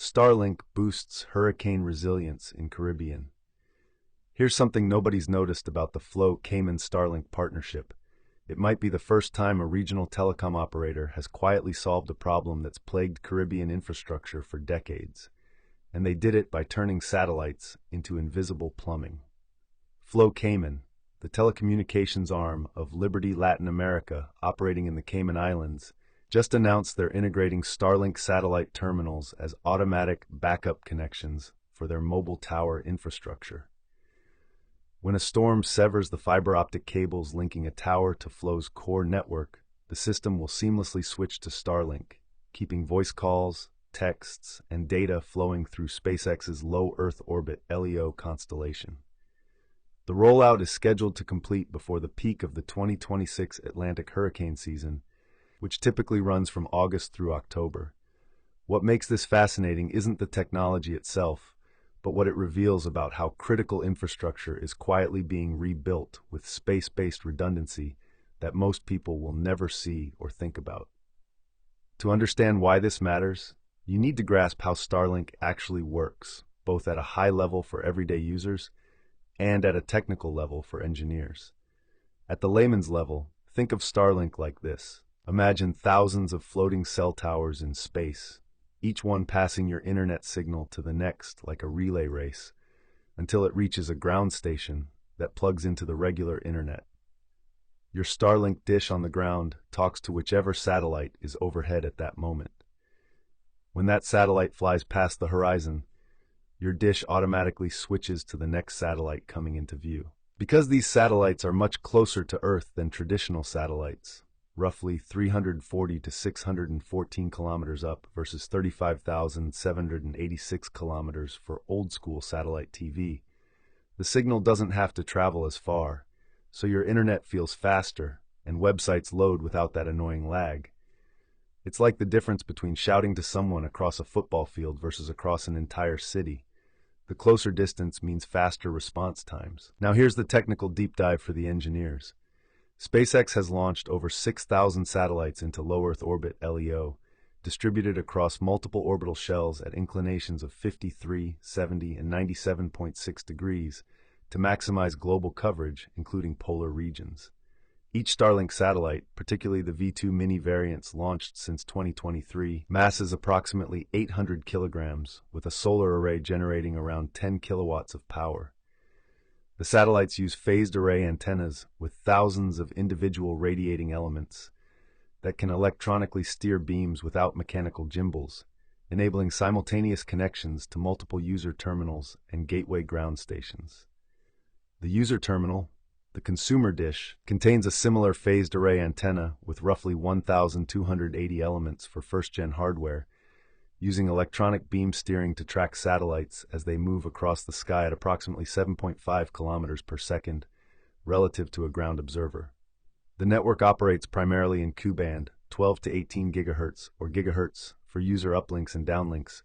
Starlink boosts hurricane resilience in Caribbean. Here's something nobody's noticed about the Flow-Cayman-Starlink partnership. It might be the first time a regional telecom operator has quietly solved a problem that's plagued Caribbean infrastructure for decades. And they did it by turning satellites into invisible plumbing. Flow-Cayman, the telecommunications arm of Liberty Latin America operating in the Cayman Islands, just announced they're integrating Starlink satellite terminals as automatic backup connections for their mobile tower infrastructure. When a storm severs the fiber optic cables linking a tower to Flow's core network, the system will seamlessly switch to Starlink, keeping voice calls, texts, and data flowing through SpaceX's low Earth orbit LEO constellation. The rollout is scheduled to complete before the peak of the 2026 Atlantic hurricane season, which typically runs from August through October. What makes this fascinating isn't the technology itself, but what it reveals about how critical infrastructure is quietly being rebuilt with space-based redundancy that most people will never see or think about. To understand why this matters, you need to grasp how Starlink actually works, both at a high level for everyday users and at a technical level for engineers. At the layman's level, think of Starlink like this. Imagine thousands of floating cell towers in space, each one passing your internet signal to the next like a relay race, until it reaches a ground station that plugs into the regular internet. Your Starlink dish on the ground talks to whichever satellite is overhead at that moment. When that satellite flies past the horizon, your dish automatically switches to the next satellite coming into view. Because these satellites are much closer to Earth than traditional satellites, roughly 340 to 614 kilometers up versus 35,786 kilometers for old-school satellite TV, the signal doesn't have to travel as far, so your internet feels faster and websites load without that annoying lag. It's like the difference between shouting to someone across a football field versus across an entire city. The closer distance means faster response times. Now here's the technical deep dive for the engineers. SpaceX has launched over 6,000 satellites into low Earth orbit LEO, distributed across multiple orbital shells at inclinations of 53, 70, and 97.6 degrees to maximize global coverage, including polar regions. Each Starlink satellite, particularly the V2 mini variants launched since 2023, masses approximately 800 kilograms, with a solar array generating around 10 kilowatts of power. The satellites use phased array antennas with thousands of individual radiating elements that can electronically steer beams without mechanical gimbals, enabling simultaneous connections to multiple user terminals and gateway ground stations. The user terminal, the consumer dish, contains a similar phased array antenna with roughly 1,280 elements for first-gen hardware, using electronic beam steering to track satellites as they move across the sky at approximately 7.5 kilometers per second, relative to a ground observer. The network operates primarily in Ku-band, 12 to 18 gigahertz or gigahertz for user uplinks and downlinks,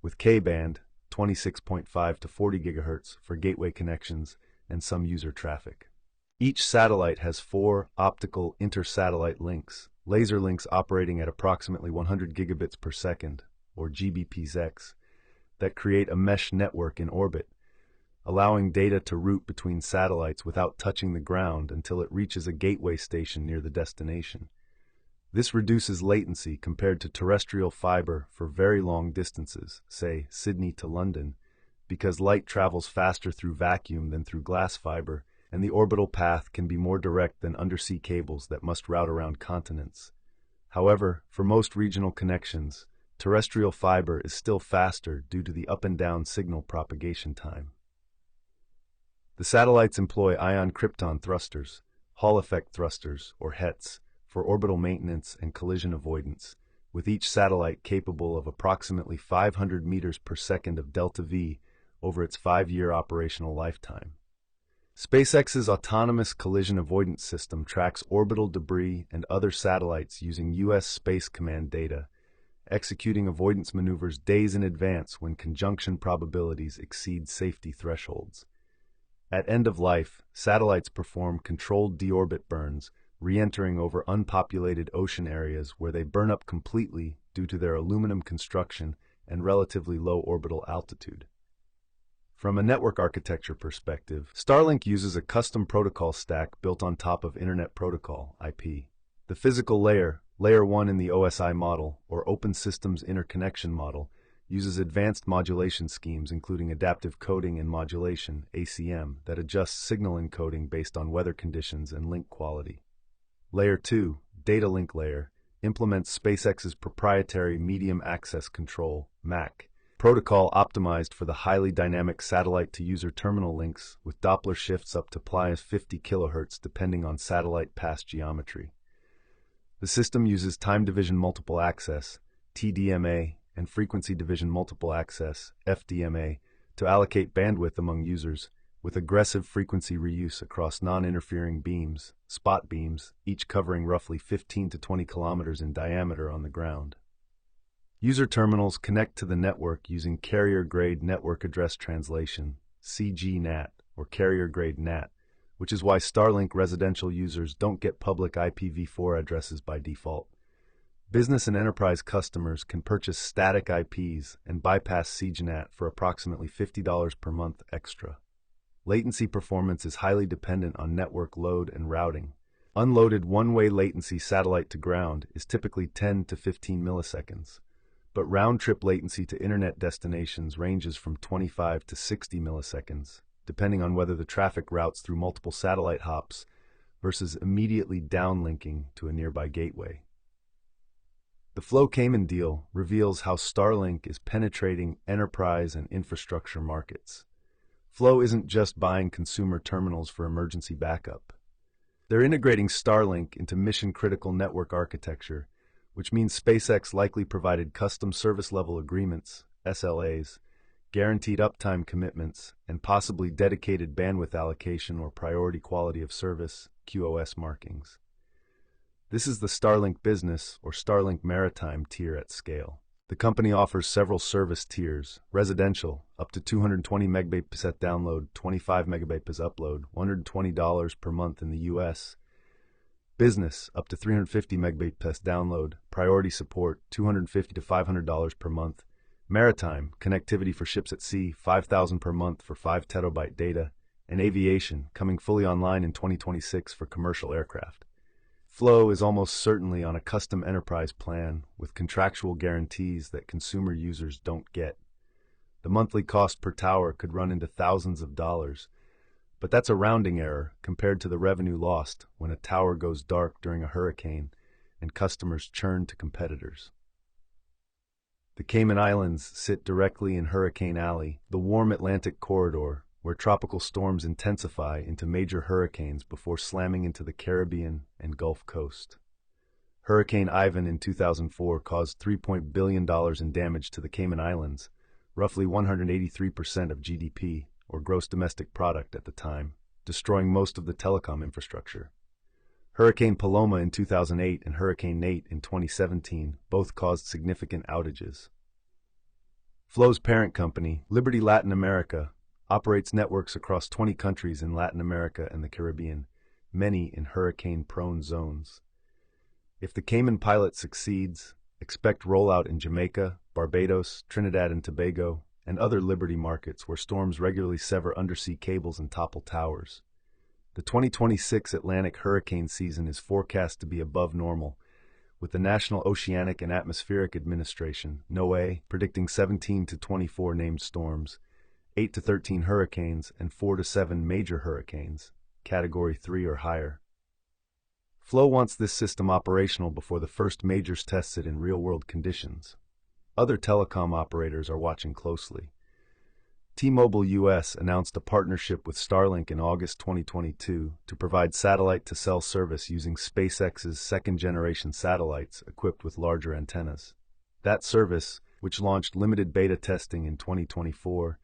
with K-band, 26.5 to 40 gigahertz for gateway connections and some user traffic. Each satellite has 4 optical inter-satellite links, laser links operating at approximately 100 gigabits per second, or Gbps, that create a mesh network in orbit, allowing data to route between satellites without touching the ground until it reaches a gateway station near the destination. This reduces latency compared to terrestrial fiber for very long distances, say Sydney to London, because light travels faster through vacuum than through glass fiber, and the orbital path can be more direct than undersea cables that must route around continents. However, for most regional connections, terrestrial fiber is still faster due to the up and down signal propagation time. The satellites employ ion-krypton thrusters, Hall effect thrusters, or HETs, for orbital maintenance and collision avoidance, with each satellite capable of approximately 500 meters per second of delta-V over its 5-year operational lifetime. SpaceX's autonomous collision avoidance system tracks orbital debris and other satellites using U.S. Space Command data, executing avoidance maneuvers days in advance when conjunction probabilities exceed safety thresholds. At end of life, satellites perform controlled deorbit burns, re-entering over unpopulated ocean areas where they burn up completely due to their aluminum construction and relatively low orbital altitude. From a network architecture perspective, Starlink uses a custom protocol stack built on top of Internet Protocol, IP. The physical layer, Layer 1 in the OSI model, or Open Systems Interconnection model, uses advanced modulation schemes including adaptive coding and modulation, ACM, that adjusts signal encoding based on weather conditions and link quality. Layer 2, Data Link Layer, implements SpaceX's proprietary Medium Access Control, MAC, protocol optimized for the highly dynamic satellite-to-user terminal links with Doppler shifts up to plus 50 kHz depending on satellite path geometry. The system uses time division multiple access, TDMA, and frequency division multiple access, FDMA, to allocate bandwidth among users, with aggressive frequency reuse across non-interfering beams, spot beams, each covering roughly 15 to 20 kilometers in diameter on the ground. User terminals connect to the network using carrier-grade network address translation, CGNAT, or carrier-grade NAT, which is why Starlink residential users don't get public IPv4 addresses by default. Business and enterprise customers can purchase static IPs and bypass CGNAT for approximately $50 per month extra. Latency performance is highly dependent on network load and routing. Unloaded one-way latency satellite to ground is typically 10 to 15 milliseconds, but round-trip latency to internet destinations ranges from 25 to 60 milliseconds, depending on whether the traffic routes through multiple satellite hops versus immediately downlinking to a nearby gateway. The Flow Cayman deal reveals how Starlink is penetrating enterprise and infrastructure markets. Flow isn't just buying consumer terminals for emergency backup. They're integrating Starlink into mission-critical network architecture, which means SpaceX likely provided custom service-level agreements, SLAs, guaranteed uptime commitments, and possibly dedicated bandwidth allocation or priority quality of service, QoS markings. This is the Starlink Business or Starlink Maritime tier at scale. The company offers several service tiers: residential, up to 220 Mbps download, 25 Mbps upload, $120 per month in the US. Business, up to 350 Mbps download, priority support, $250 to $500 per month. Maritime, connectivity for ships at sea, $5,000 per month for 5 terabyte data. And aviation, coming fully online in 2026 for commercial aircraft. Flow is almost certainly on a custom enterprise plan with contractual guarantees that consumer users don't get. The monthly cost per tower could run into thousands of dollars, but that's a rounding error compared to the revenue lost when a tower goes dark during a hurricane and customers churn to competitors. The Cayman Islands sit directly in Hurricane Alley, the warm Atlantic corridor, where tropical storms intensify into major hurricanes before slamming into the Caribbean and Gulf Coast. Hurricane Ivan in 2004 caused $3 billion in damage to the Cayman Islands, roughly 183% of GDP, or gross domestic product at the time, destroying most of the telecom infrastructure. Hurricane Paloma in 2008 and Hurricane Nate in 2017 both caused significant outages. Flow's parent company, Liberty Latin America, operates networks across 20 countries in Latin America and the Caribbean, many in hurricane-prone zones. If the Cayman pilot succeeds, expect rollout in Jamaica, Barbados, Trinidad and Tobago, and other Liberty markets where storms regularly sever undersea cables and topple towers. The 2026 Atlantic hurricane season is forecast to be above normal, with the National Oceanic and Atmospheric Administration, NOAA, predicting 17 to 24 named storms, 8 to 13 hurricanes, and 4 to 7 major hurricanes, Category 3 or higher. Flow wants this system operational before the first majors test it in real-world conditions. Other telecom operators are watching closely. T-Mobile US announced a partnership with Starlink in August 2022 to provide satellite-to-cell service using SpaceX's second-generation satellites equipped with larger antennas. That service, which launched limited beta testing in 2024,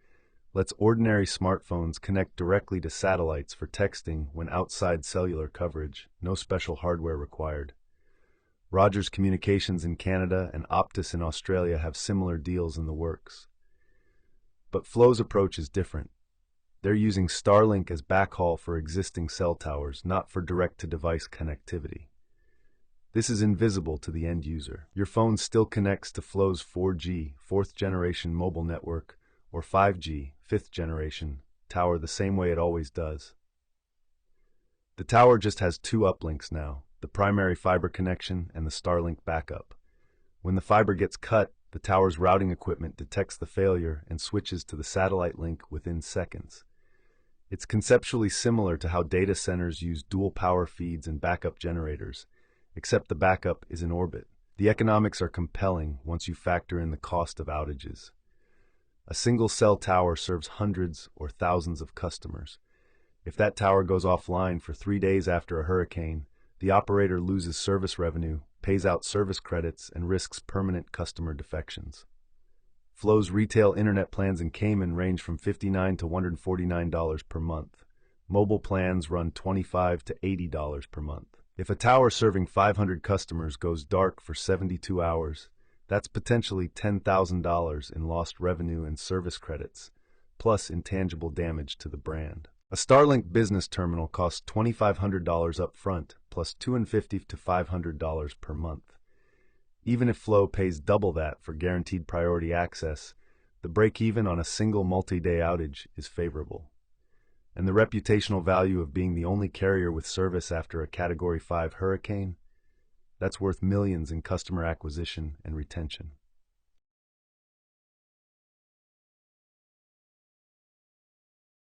lets ordinary smartphones connect directly to satellites for texting when outside cellular coverage, no special hardware required. Rogers Communications in Canada and Optus in Australia have similar deals in the works. But Flow's approach is different. They're using Starlink as backhaul for existing cell towers, not for direct-to-device connectivity. This is invisible to the end user. Your phone still connects to Flow's 4G, fourth-generation mobile network, or 5G, fifth-generation, tower the same way it always does. The tower just has two uplinks now, the primary fiber connection and the Starlink backup. When the fiber gets cut, the tower's routing equipment detects the failure and switches to the satellite link within seconds. It's conceptually similar to how data centers use dual power feeds and backup generators, except the backup is in orbit. The economics are compelling once you factor in the cost of outages. A single cell tower serves hundreds or thousands of customers. If that tower goes offline for 3 days after a hurricane, the operator loses service revenue, pays out service credits, and risks permanent customer defections. Flow's retail internet plans in Cayman range from $59 to $149 per month. Mobile plans run $25 to $80 per month. If a tower serving 500 customers goes dark for 72 hours, that's potentially $10,000 in lost revenue and service credits, plus intangible damage to the brand. A Starlink business terminal costs $2,500 up front, plus $250 to $500 per month. Even if Flow pays double that for guaranteed priority access, the break-even on a single multi-day outage is favorable. And the reputational value of being the only carrier with service after a Category 5 hurricane? That's worth millions in customer acquisition and retention.